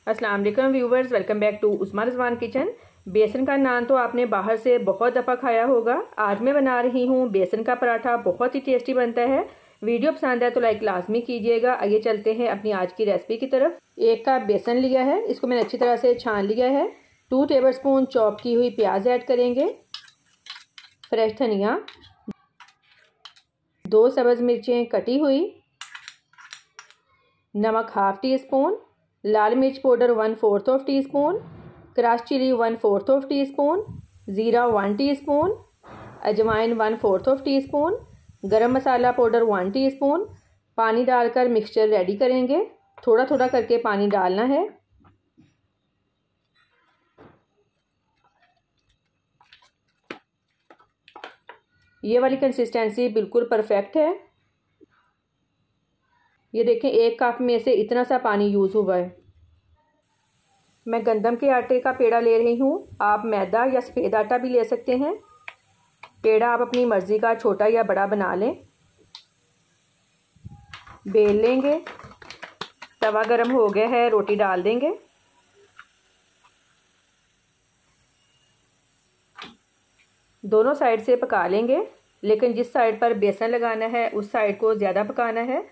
अस्सलाम वालेकुम viewers, welcome back to Usma Rizwan kitchen. बेसन का नान तो आपने बाहर से बहुत दफ़ा खाया होगा। आज मैं बना रही हूँ बेसन का पराठा, बहुत ही टेस्टी बनता है। वीडियो पसंद है तो लाइक लाजमी कीजिएगा। आइए चलते हैं अपनी आज की रेसिपी की तरफ। 1 कप बेसन लिया है, इसको मैंने अच्छी तरह से छान लिया है। 2 टेबलस्पून चॉप की हुई प्याज ऐड करेंगे, फ्रेश धनिया, 2 सब्ज़ मिर्चें कटी हुई, नमक हाफ टी स्पून, लाल मिर्च powder 1/4 teaspoon, crush chilli 1/4 teaspoon, ज़ीरा 1 टीस्पून, अजवाइन 1/4 टीस्पून, गरम मसाला पाउडर 1 टीस्पून। पानी डालकर मिक्सचर रेडी करेंगे। थोड़ा थोड़ा करके पानी डालना है। ये वाली कंसिस्टेंसी बिल्कुल परफेक्ट है। ये देखें, 1 कप में से इतना सा पानी यूज़ हुआ है। मैं गंदम के आटे का पेड़ा ले रही हूँ। आप मैदा या सफ़ेद आटा भी ले सकते हैं। पेड़ा आप अपनी मर्ज़ी का छोटा या बड़ा बना लें। बेल लेंगे। तवा गरम हो गया है, रोटी डाल देंगे। दोनों साइड से पका लेंगे, लेकिन जिस साइड पर बेसन लगाना है उस साइड को ज़्यादा पकाना है,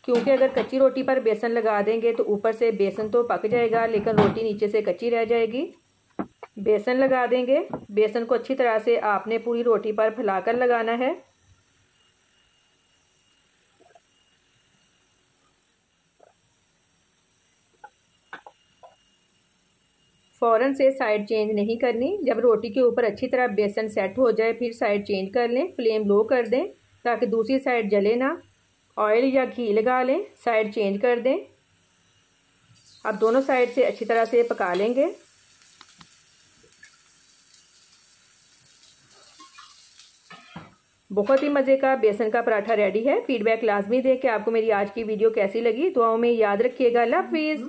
क्योंकि अगर कच्ची रोटी पर बेसन लगा देंगे तो ऊपर से बेसन तो पक जाएगा लेकिन रोटी नीचे से कच्ची रह जाएगी। बेसन लगा देंगे। बेसन को अच्छी तरह से आपने पूरी रोटी पर फैलाकर लगाना है। फ़ौरन से साइड चेंज नहीं करनी। जब रोटी के ऊपर अच्छी तरह बेसन सेट हो जाए फिर साइड चेंज कर लें। फ्लेम लो कर दें ताकि दूसरी साइड जले ना। ऑयल या घी लगा लें, साइड चेंज कर दें। अब दोनों साइड से अच्छी तरह से पका लेंगे। बहुत ही मज़े का बेसन का पराठा रेडी है। फीडबैक लाजमी दें कि आपको मेरी आज की वीडियो कैसी लगी। दुआओं में याद रखिएगा। अल्लाह हाफिज़।